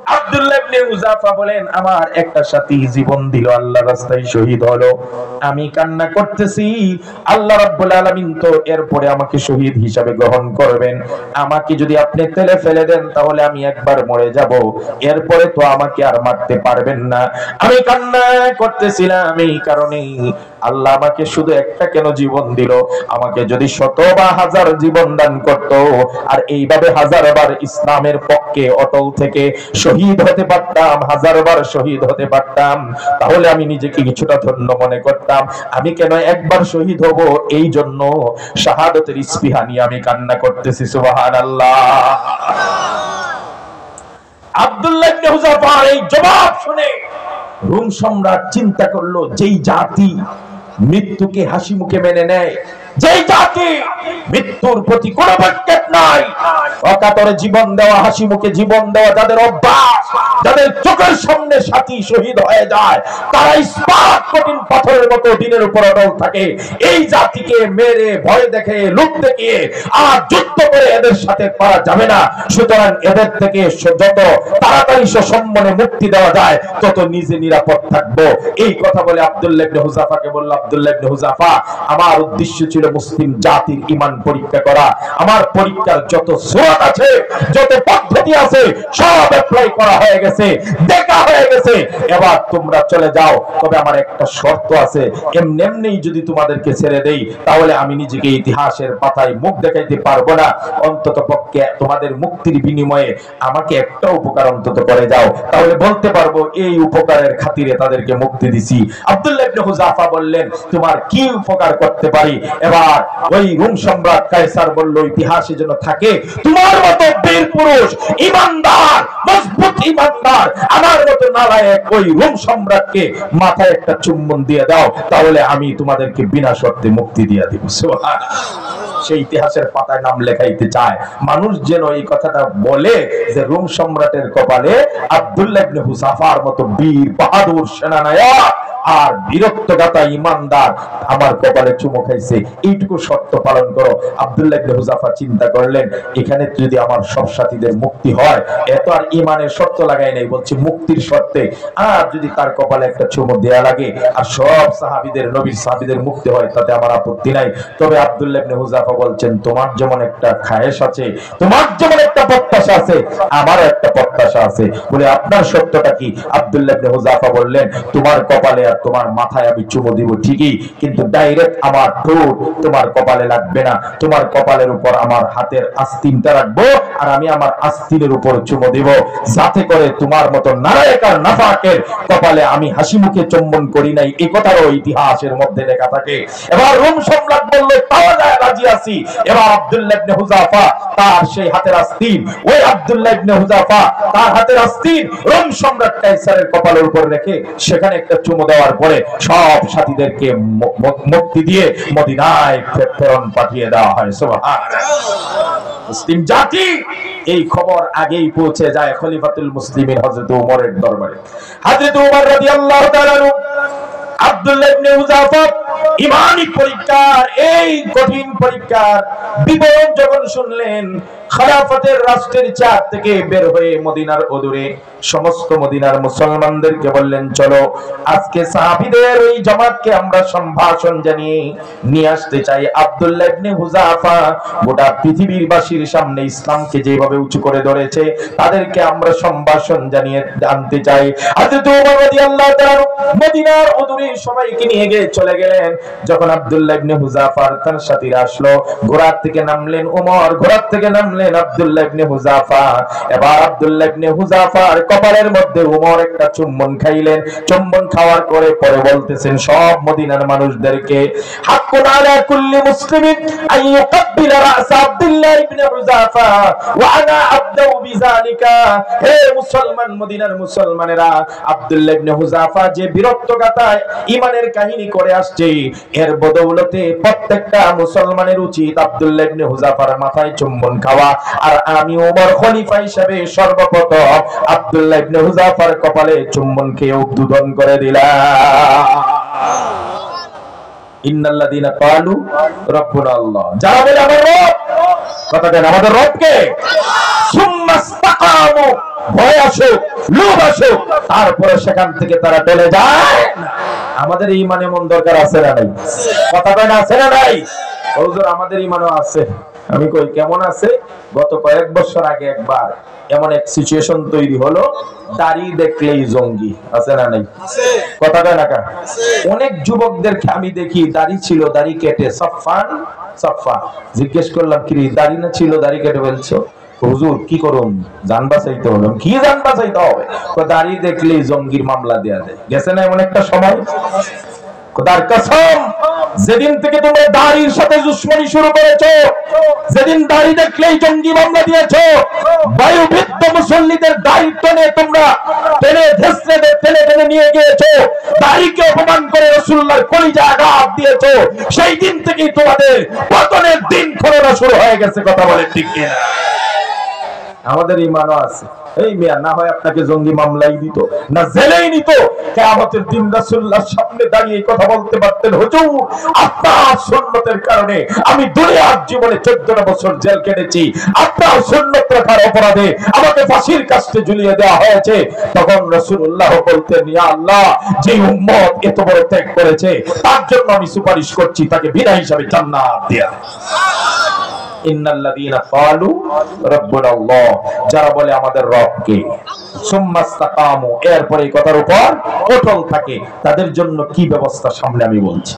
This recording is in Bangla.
আব্দুল্লাহ ইবনে হুযাফা বলেন, আমার একটা সাথী জীবন দিল, আল্লাহর রাস্তায় শহীদ হলো। আমি কান্না করতেছি, আল্লাহ রাব্বুল আলামিন তো এরপরে আমাকে শহীদ হিসাবে গ্রহণ করবেন। আমাকে যদি আপনি তেলে ফেলে দেন তাহলে আমি একবার মরে যাব, এরপরে তো আমাকে আর মারতে পারবেন না। আমি কান্না করতেছিলাম এই কারণেই, আল্লাহ আমাকে শুধু একটা কেন জীবন দিল, আমাকে যদি 100 বা 1000 জীবন দান করত, আর এইভাবে 1000 বার ইসলামের পক্ষে অটল থেকে শহীদ হতে পারতাম, 1000 বার শহীদ হতে পারতাম, তাহলে আমি নিজেকে কিছুটা ধন্য মনে করতাম। আমি কেন একবার শহীদ হব, এই জন্য শাহাদাতের স্পৃহা নিয়ে আমি কান্না করতেছি। সুবহানাল্লাহ। আব্দুল্লাহ ইবনে হুযাফার এই জবাব শুনে রোম সম্রাট চিন্তা করলো, যেই জাতি মৃত্যুকে হাসি মুখে মেনে নেয়, যেই জাতি মৃত্যুর প্রতি কোনো ভ্রুক্ষেপ নাই, অকাতরে জীবন দেওয়া, হাসি মুখে জীবন দেওয়া যাদের অভ্যাস, যাদের চোখের সামনে সাথী শহীদ হয়ে যায়, তারা ইস্পাত কঠিন পাথরের মতো দিনের উপর অটল থাকে। এই জাতিকে মেরে ভয় দেখে লুট দেখিয়ে আর যুদ্ধ করে এদের সাথে পারা যাবে না। সুতরাং এদের থেকে যত তাড়াতাড়ি সম্মানে মুক্তি দেওয়া যায় তত নিজে নিরাপদ থাকবো। এই কথা বলে আব্দুল্লাহ ইবনে হুযাফাকে বলল, আব্দুল্লাহ ইবনে হুযাফা, আমার উদ্দেশ্য ছিল মুসলিম জাতির ঈমান পরীক্ষা করা। আমার পরীক্ষার যত সূরত আছে, যত পদ্ধতি আছে, সব অ্যাপ্লাই করা হয়ে গেছে, দেখা হয়ে গেছে। এবার তোমরা চলে যাও, তবে আমার একটা শর্ত আছে, এমনি এমনি যদি তোমাদেরকে ছেড়ে দেই তাহলে আমি নিজেকে ইতিহাসের পাতায় মুখ দেখাইতে পারবো না। অন্তত পক্ষে তোমাদের মুক্তির বিনিময়ে আমাকে একটা উপকার অন্তত করে যাও, তাহলে বলতে পারবো এই উপকারের খাতিরে তাদেরকে মুক্তি দিছি। আব্দুল্লাহ ইবনে হুযাফা বললেন, তোমার কি উপকার করতে পারি? এবার ওই রোম সম্রাট কায়সার বলল, ইতিহাসে যেন থাকে তোমার মতো বীর পুরুষ, ঈমানদার, মজবুত ঈমানদার, আমার মতো নালায়েক ওই রোম সম্রাটকে মাথায় একটা চুম্বন দিয়ে দাও, তাহলে আমি তোমাদেরকে বিনা শর্তে মুক্তি দিয়ে দিব। সুবহানাল্লাহ। সেই ইতিহাসের পাতায় নাম লেখাইতে চায় মানুষ যেন এই কথাটা বলে যে রোম সম্রাটের কপালে আব্দুল্লাহ ইবনে হুযাফার মতো বীর বাহাদুর সেনানায়ক আর বীরত্বগাতা ঈমানদার আমার কপালে চুমো খাইছে, এইটুকু শর্ত পালন করো। আব্দুল্লাহ ইবনে হুযাফা চিন্তা করলেন, এখানে যদি আমার সব সাথীদের মুক্তি হয়, এত আর ঈমানের শর্ত লাগাই নাই, বলছে মুক্তির শর্তে, আর যদি তার কপালে একটা চুমো দেয়া লাগে আর সব সাহাবীদের, নবীর সাহাবীদের মুক্তি হয়, তাতে আমার আপত্তি নাই। তবে আব্দুল্লাহ ইবনে হুযাফা বলছেন, তোমার যেমন একটা খায়েশ আছে, তোমার যেমন একটা প্রত্যাশা আছে, আমারও একটা প্রত্যাশা আছে। বলে, আপনার শর্তটা কি? আব্দুল্লাহ ইবনে হুযাফা বললেন, তোমার কপালে আর তোমার মাথায় আমি চুমো দিব ঠিকই, কিন্তু ডাইরেক্ট আমার ঠোঁট তোমার কপালে লাগবে না। তোমার কপালের উপর আমার হাতের আস্তিনটা রাখবো, আর আমি আমার আস্তিনের উপর চুমো দিব, যাতে করে তোমার মতো নারায়ক আর নাফাকের কপালে আমি হাসি মুখে চুম্বন করি নাই, এই কথারও ইতিহাসের মধ্যে লেখা থাকে। এবার রোম সম্রাট বলল, তাও যায়, রাজি আছি। এবার আব্দুল্লাহ ইবনে হুযাফা তার সেই হাতের আস্তিন, ওই আব্দুল্লাহ ইবনে হুযাফা তার হাতের আস্তিন রোম সম্রাট কায়সারের কপালের উপর রেখে সেখানে একটা চুমো দেওয়ার পরে সব সাথীদেরকে মুক্তি দিয়ে মদিনায় প্রেরণ পাঠিয়ে দেওয়া হয়। সুবহানাল্লাহ। মুসলিম জাতি এই খবর আগেই পৌঁছে যায় খলিফাতুল মুসলিমিন হযরত ওমরের দরবারে। হযরত ওমর রাদিয়াল্লাহু তাআলা আব্দুল্লাহ ইবনে হুযাফা ঈমানী পরীক্ষার, এই কঠিন পরীক্ষার বিবরণ যখন শুনলেন, খেলাফতের রাষ্ট্রের চাঁদ থেকে বের হয়ে মদিনার অদূরে সমস্ত মদিনার মুসলমানদেরকে বললেন, চলো আজকে সাহাবীদের ওই জামাতকে আমরা সম্ভাষণ জানিয়ে নিয়ে আসতে চাই। আব্দুল্লাহ ইবনে হুযাফা গোটা পৃথিবীর বাসীর সামনে ইসলামকে যেভাবে উঁচু করে ধরেছে, তাদেরকে আমরা সম্ভাষণ জানিয়ে আনতে চাই। হযরত ওমর রাদিয়াল্লাহু তাআলা মদিনার অদূরে সবাইকে নিয়ে গিয়ে চলে গেলেন। যখন আব্দুল্লাহ ইবনে হুযাফার তার সাথীরা আসলো, ঘোড়া থেকে নামলেন ওমর, ঘোড়া থেকে নামলেন আব্দুল্লাহ ইবনে হুযাফা। এবার আব্দুল্লাহ ইবনে হুযাফার কপালের মধ্যে ওমর একটা চুম্বন খাইলেন। চুম্বন খাওয়ার পরে বলতেছেন সব মদিনার মানুষদেরকে, হাক্কুন আলা কুল্লি মুসলিমিন আন ইউকাব্বিলা রাস আব্দুল্লাহ ইবনে হুযাফা ওয়া আনা আবদাউ বিযালিকা। হে মুসলমান, মদিনার মুসলমানেরা, আব্দুল্লাহ ইবনে হুযাফা যে বীরত্বগাথায় ঈমানের কাহিনী করে আসছে, এর বদৌলতে প্রত্যেকটা মুসলমানের উচিত আব্দুল্লাহ ইবনে হুযাফার মাথায় চুম্বন খাওয়া, আর আমি ওমর খলিফা হিসেবে সর্বপ্রথম আব্দুল্লাহ ইবনে হুযাফার কপালে চুম্বন খেয়ে উদ্বোধন করে দিলাম। ইন্নাল্লাযীনা ক্বালু রাব্বুনা আল্লাহ, যারা বলে আমার রব, কথা দেন আমাদের রব কে? সুম্মা ইসতাকামু নামক ভয় আসুক, লোভ আসুক, তারপরে সেখান থেকে তারা চলে যায়। আমাদের ইমানে মন দরকার আছে না নাই? কথা কয় না, আছে না নাই? হুজুর আমাদের ইমানও আছে। আমি কই কেমন আছে? গত কয়েক বছর আগে একবার এমন এক সিচুয়েশন তৈরি হলো, দাড়ি দেখলেই জঙ্গি, আছে না নাই? কথা কয় না কা? অনেক যুবকদেরকে আমি দেখি দাড়ি ছিল, দাড়ি কেটে সফা জিজ্ঞেস করলাম কি দাড়ি না ছিল, দাড়ি কেটে ফেলছো? হুজুর কি করুন, জান বাঁচাইতে হবে। কি জান বাঁচাইতে হবে? দাড়ি দেখলেই জঙ্গির মামলা দেয়া যায়। গেছে না এমন একটা সময়? খোদার কসম, যেদিন থেকে তোমরা দাড়ির সাথে দুশমনি শুরু করেছো, যেদিন দাড়ি দেখলেই জঙ্গি মামলা দিয়েছো, বায়ুবৃত্ত মুসল্লিদের দাড়ি টেনে তোমরা টেনে নিয়ে গিয়েছো, দাড়িকে অপমান করে রাসূলুল্লাহর কলিজায় আঘাত দিয়েছো, সেই দিন থেকেই তোমাদের পতনের দিন খোলা শুরু হয়ে গেছে। কথা বলে ঠিক কিনা? আমাদের ঈমানও আছে। এই মিয়া না হয় আপনাকে জঙ্গি মামলাই দিত, না জেলেই নিত, কিয়ামতের দিন রাসূলুল্লাহর সামনে দাঁড়িয়ে কথা বলতে পারতেন, হুজুর আপনার সুন্নতের কারণে আমি দুনিয়ার জীবনে 14 বছর জেল কেটেছি, আপনার সুন্নত রাখার অপরাধে আমাকে ফাঁসির কাস্টে ঝুলিয়ে দেওয়া হয়েছে। তখন রাসূলুল্লাহ বলতেন, ইয়া আল্লাহ, যে উম্মত এত বড় ত্যাগ করেছে তার জন্য আমি সুপারিশ করছি, তাকে বিনা হিসাবে জান্নাত দেয়া। ইন্নাল্লাযীনা ক্বালু রাব্বুনা আল্লাহ, যারা বলে আমাদের রব কে, সুম্মাস্তাকামু, এরপরে এই কথার উপর অটল থাকে, তাদের জন্য কি ব্যবস্থা সামনে আমি বলছি।